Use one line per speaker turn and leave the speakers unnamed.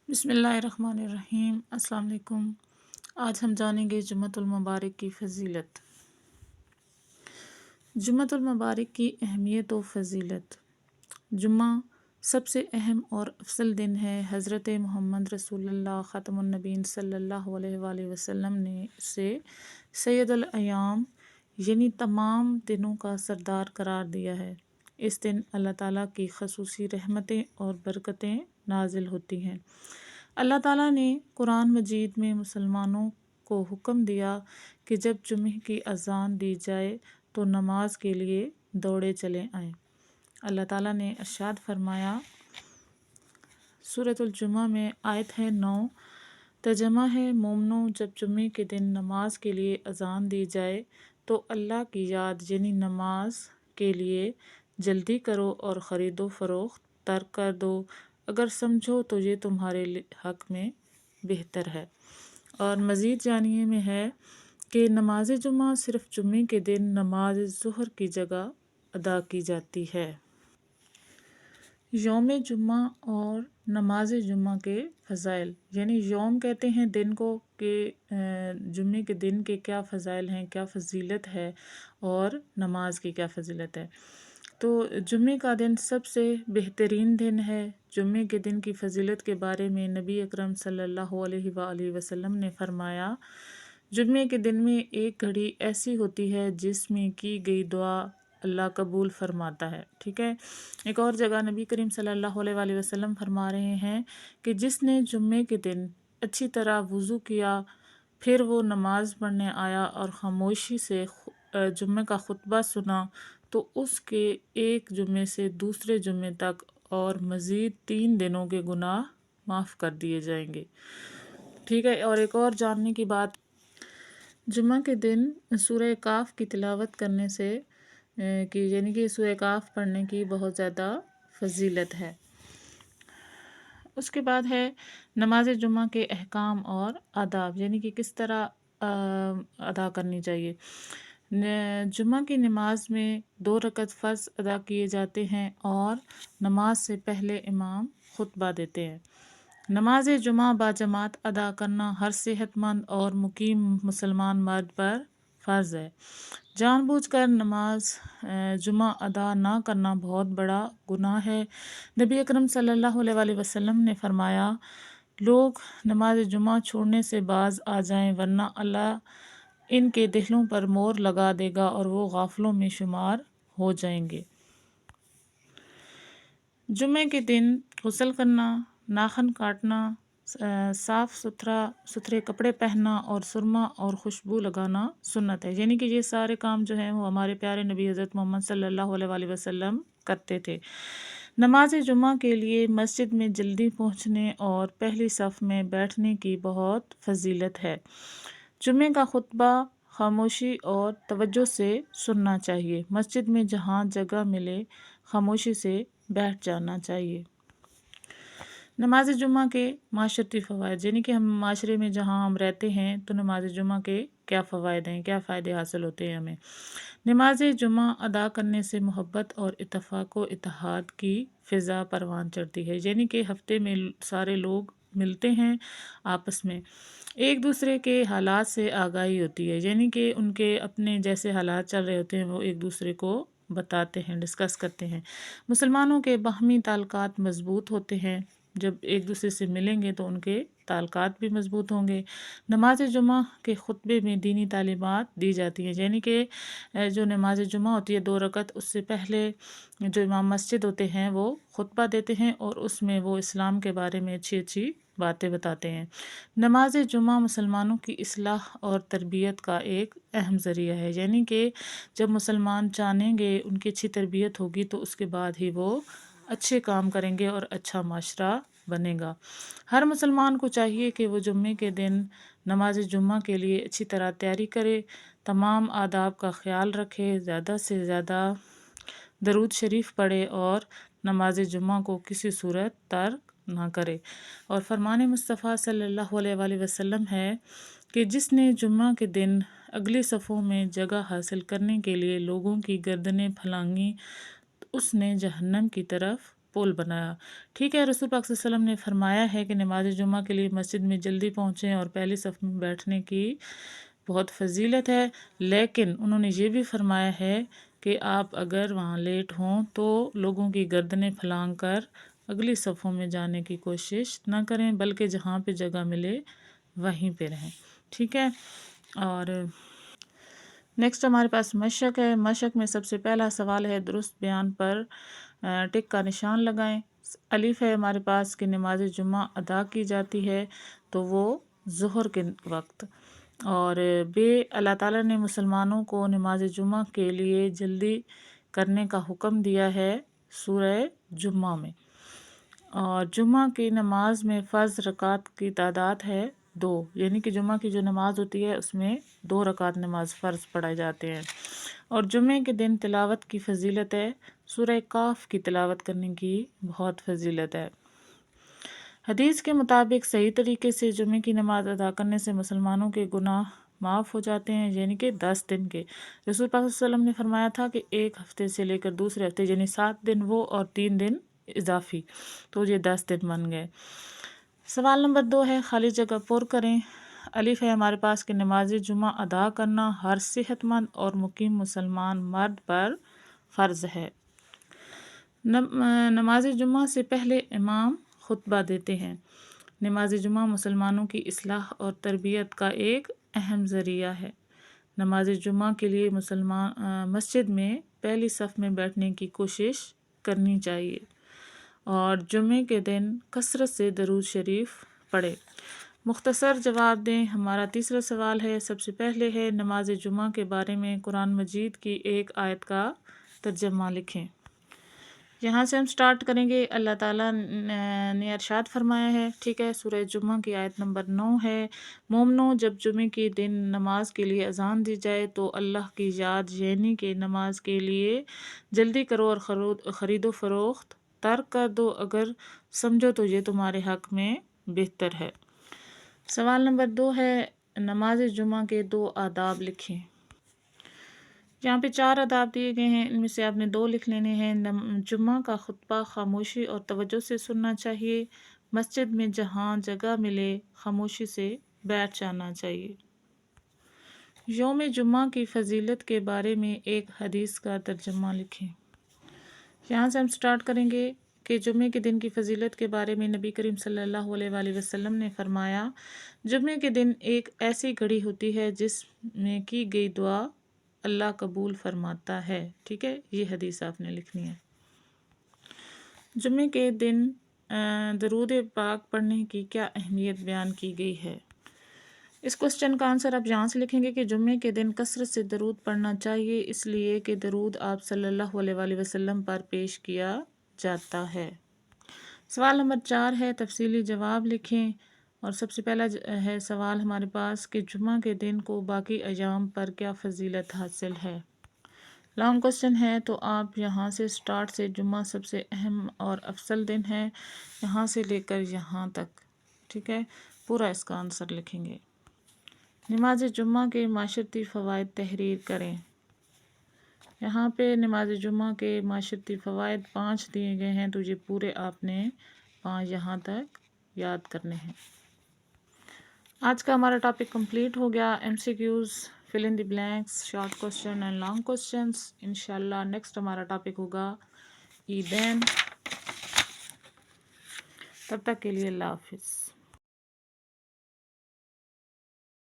بسم اللہ الرحمن الرحیم۔ السلام علیکم۔ آج ہم جانیں گے جمعۃ المبارک کی فضیلت۔ جمعۃ المبارک کی اہمیت و فضیلت۔ جمعہ سب سے اہم اور افضل دن ہے۔ حضرت محمد رسول اللہ خاتم النبیین صلی اللہ علیہ وآلہ وسلم نے اسے سید الایام یعنی تمام دنوں کا سردار قرار دیا ہے۔ اس دن اللہ تعالیٰ کی خصوصی رحمتیں اور برکتیں نازل ہوتی ہیں۔ اللہ تعالیٰ نے قرآن مجید میں مسلمانوں کو حکم دیا کہ جب جمعہ کی اذان دی جائے تو نماز کے لیے دوڑے چلے آئیں۔ اللہ تعالیٰ نے ارشاد فرمایا، سورۃ الجمعہ میں آیت ہے 9، ترجمہ ہے، مومنو جب جمعے کے دن نماز کے لیے اذان دی جائے تو اللہ کی یاد یعنی نماز کے لیے جلدی کرو اور خرید و فروخت ترک کر دو، اگر سمجھو تو یہ تمہارے حق میں بہتر ہے۔ اور مزید جانیے میں ہے کہ نماز جمعہ صرف جمعے کے دن نماز ظہر کی جگہ ادا کی جاتی ہے۔ یوم جمعہ اور نماز جمعہ کے فضائل، یعنی یوم کہتے ہیں دن کو کہ جمعے کے دن کے کیا فضائل ہیں، کیا فضیلت ہے، اور نماز کی کیا فضیلت ہے۔ تو جمعے کا دن سب سے بہترین دن ہے۔ جمعے کے دن کی فضیلت کے بارے میں نبی اکرم صلی اللہ علیہ وآلہ وسلم نے فرمایا، جمعے کے دن میں ایک گھڑی ایسی ہوتی ہے جس میں کی گئی دعا اللہ قبول فرماتا ہے۔ ٹھیک ہے۔ ایک اور جگہ نبی کریم صلی اللہ علیہ وآلہ وسلم فرما رہے ہیں کہ جس نے جمعے کے دن اچھی طرح وضو کیا، پھر وہ نماز پڑھنے آیا اور خاموشی سے جمعے کا خطبہ سنا تو اس کے ایک جمعے سے دوسرے جمعے تک اور مزید 3 دنوں کے گناہ معاف کر دیے جائیں گے۔ ٹھیک ہے۔ اور ایک اور جاننے کی بات، جمعہ کے دن سورہ کاف کی تلاوت کرنے سے یعنی کہ سورہ کاف پڑھنے کی بہت زیادہ فضیلت ہے۔ اس کے بعد ہے نماز جمعہ کے احکام اور آداب، یعنی کہ کس طرح ادا کرنی چاہیے۔ جمعہ کی نماز میں 2 رکعت فرض ادا کیے جاتے ہیں اور نماز سے پہلے امام خطبہ دیتے ہیں۔ نماز جمعہ باجماعت ادا کرنا ہر صحت مند اور مقیم مسلمان مرد پر فرض ہے۔ جان بوجھ کر نماز جمعہ ادا نہ کرنا بہت بڑا گناہ ہے۔ نبی اکرم صلی اللہ علیہ وآلہ وسلم نے فرمایا، لوگ نماز جمعہ چھوڑنے سے باز آ جائیں ورنہ اللہ ان کے دلوں پر مہر لگا دے گا اور وہ غافلوں میں شمار ہو جائیں گے۔ جمعے کے دن غسل کرنا، ناخن کاٹنا، صاف ستھرے کپڑے پہننا اور سرما اور خوشبو لگانا سنت ہے، یعنی کہ یہ سارے کام جو ہیں وہ ہمارے پیارے نبی حضرت محمد صلی اللہ علیہ وآلہ وسلم کرتے تھے۔ نماز جمعہ کے لیے مسجد میں جلدی پہنچنے اور پہلی صف میں بیٹھنے کی بہت فضیلت ہے۔ جمعے کا خطبہ خاموشی اور توجہ سے سننا چاہیے۔ مسجد میں جہاں جگہ ملے خاموشی سے بیٹھ جانا چاہیے۔ نماز جمعہ کے معاشرتی فوائد، یعنی کہ ہم معاشرے میں جہاں ہم رہتے ہیں تو نماز جمعہ کے کیا فوائد ہیں، کیا فائدے حاصل ہوتے ہیں ہمیں۔ نماز جمعہ ادا کرنے سے محبت اور اتفاق و اتحاد کی فضا پروان چڑھتی ہے، یعنی کہ ہفتے میں سارے لوگ ملتے ہیں، آپس میں ایک دوسرے کے حالات سے آگاہی ہوتی ہے، یعنی کہ ان کے اپنے جیسے حالات چل رہے ہوتے ہیں وہ ایک دوسرے کو بتاتے ہیں، ڈسکس کرتے ہیں۔ مسلمانوں کے باہمی تعلقات مضبوط ہوتے ہیں، جب ایک دوسرے سے ملیں گے تو ان کے تعلقات بھی مضبوط ہوں گے۔ نماز جمعہ کے خطبے میں دینی تعلیمات دی جاتی ہیں، یعنی کہ جو نماز جمعہ ہوتی ہے 2 رکعت، اس سے پہلے جو امام مسجد ہوتے ہیں وہ خطبہ دیتے ہیں اور اس میں وہ اسلام کے بارے میں اچھی اچھی باتیں بتاتے ہیں۔ نماز جمعہ مسلمانوں کی اصلاح اور تربیت کا ایک اہم ذریعہ ہے، یعنی کہ جب مسلمان جانیں گے، ان کی اچھی تربیت ہوگی تو اس کے بعد ہی وہ اچھے کام کریں گے اور اچھا معاشرہ بنے گا۔ ہر مسلمان کو چاہیے کہ وہ جمعے کے دن نماز جمعہ کے لیے اچھی طرح تیاری کرے، تمام آداب کا خیال رکھے، زیادہ سے زیادہ درود شریف پڑھے اور نماز جمعہ کو کسی صورت ترک نہ کرے۔ اور فرمان مصطفیٰ صلی اللہ علیہ وآلہ وسلم ہے کہ جس نے جمعہ کے دن اگلی صفوں میں جگہ حاصل کرنے کے لیے لوگوں کی گردنیں پھلانگیں، اس نے جہنم کی طرف پول بنایا۔ ٹھیک ہے، رسول پاک صلی اللہ علیہ وسلم نے فرمایا ہے کہ نماز جمعہ کے لیے مسجد میں جلدی پہنچیں اور پہلی صف میں بیٹھنے کی بہت فضیلت ہے، لیکن انہوں نے یہ بھی فرمایا ہے کہ آپ اگر وہاں لیٹ ہوں تو لوگوں کی گردنیں پھلانگ کر اگلی صفوں میں جانے کی کوشش نہ کریں، بلکہ جہاں پہ جگہ ملے وہیں پہ رہیں۔ ٹھیک ہے، اور نیکسٹ ہمارے پاس مشق ہے۔ مشق میں سب سے پہلا سوال ہے درست بیان پر ٹک کا نشان لگائیں۔ الف ہے ہمارے پاس کہ نماز جمعہ ادا کی جاتی ہے تو وہ ظہر کے وقت، اور بے اللہ تعالیٰ نے مسلمانوں کو نماز جمعہ کے لیے جلدی کرنے کا حکم دیا ہے سورہ جمعہ میں، اور جمعہ کی نماز میں فرض رکعت کی تعداد ہے 2، یعنی کہ جمعہ کی جو نماز ہوتی ہے اس میں 2 رکعت نماز فرض پڑھائے جاتے ہیں، اور جمعے کے دن تلاوت کی فضیلت ہے، سورہ کاف کی تلاوت کرنے کی بہت فضیلت ہے۔ حدیث کے مطابق صحیح طریقے سے جمعے کی نماز ادا کرنے سے مسلمانوں کے گناہ معاف ہو جاتے ہیں، یعنی کہ 10 دن کے۔ رسول پاک صلی اللہ علیہ وسلم نے فرمایا تھا کہ ایک ہفتے سے لے کر دوسرے ہفتے یعنی 7 دن وہ اور 3 دن اضافی، تو یہ 10 دن بن گئے۔ سوال نمبر 2 ہے خالی جگہ پر کریں۔ الف ہے ہمارے پاس کہ نماز جمعہ ادا کرنا ہر صحت مند اور مقیم مسلمان مرد پر فرض ہے۔ نماز جمعہ سے پہلے امام خطبہ دیتے ہیں۔ نماز جمعہ مسلمانوں کی اصلاح اور تربیت کا ایک اہم ذریعہ ہے۔ نماز جمعہ کے لیے مسجد میں پہلی صف میں بیٹھنے کی کوشش کرنی چاہیے، اور جمعے کے دن کثرت سے درود شریف پڑھے۔ مختصر جواب دیں۔ ہمارا تیسرا سوال ہے، سب سے پہلے ہے نماز جمعہ کے بارے میں قرآن مجید کی ایک آیت کا ترجمہ لکھیں۔ یہاں سے ہم سٹارٹ کریں گے۔ اللہ تعالیٰ نے ارشاد فرمایا ہے، ٹھیک ہے، سورہ جمعہ کی آیت نمبر 9 ہے، مومنو جب جمعے کے دن نماز کے لیے اذان دی جائے تو اللہ کی یاد یعنی کہ نماز کے لیے جلدی کرو اور خرید و فروخت ترک کر دو، اگر سمجھو تو یہ تمہارے حق میں بہتر ہے۔ سوال نمبر 2 ہے نماز جمعہ کے 2 آداب لکھیں۔ یہاں پہ 4 آداب دیے گئے ہیں، ان میں سے آپ نے 2 لکھ لینے ہیں۔ جمعہ کا خطبہ خاموشی اور توجہ سے سننا چاہیے، مسجد میں جہاں جگہ ملے خاموشی سے بیٹھ جانا چاہیے۔ یوم جمعہ کی فضیلت کے بارے میں ایک حدیث کا ترجمہ لکھیں۔ یہاں سے ہم سٹارٹ کریں گے کہ جمعے کے دن کی فضیلت کے بارے میں نبی کریم صلی اللہ علیہ وآلہ وسلم نے فرمایا، جمعے کے دن ایک ایسی گھڑی ہوتی ہے جس میں کی گئی دعا اللہ قبول فرماتا ہے۔ ٹھیک ہے، یہ حدیث آپ نے لکھنی ہے۔ جمعے کے دن درود پاک پڑھنے کی کیا اہمیت بیان کی گئی ہے؟ اس کوسچن کا آنسر آپ یہاں سے لکھیں گے کہ جمعے کے دن کثرت سے درود پڑھنا چاہیے، اس لیے کہ درود آپ صلی اللہ علیہ وآلہ وسلم پر پیش کیا جاتا ہے۔ سوال نمبر 4 ہے تفصیلی جواب لکھیں، اور سب سے پہلا ہے سوال ہمارے پاس کہ جمعہ کے دن کو باقی ایام پر کیا فضیلت حاصل ہے۔ لانگ کوسچن ہے تو آپ یہاں سے سٹارٹ سے جمعہ سب سے اہم اور افضل دن ہے، یہاں سے لے کر یہاں تک، ٹھیک ہے، پورا اس کا آنسر لکھیں گے۔ نماز جمعہ کے معاشرتی فوائد تحریر کریں۔ یہاں پہ نماز جمعہ کے معاشرتی فوائد 5 دیے گئے ہیں، تو یہ پورے آپ نے 5 یہاں تک یاد کرنے ہیں۔ آج کا ہمارا ٹاپک کمپلیٹ ہو گیا۔ M C Qs, fill in the blanks, short question and long questions. انشاءاللہ نیکسٹ ہمارا ٹاپک ہوگا عیدین۔ تب تک کے لیے اللہ حافظ۔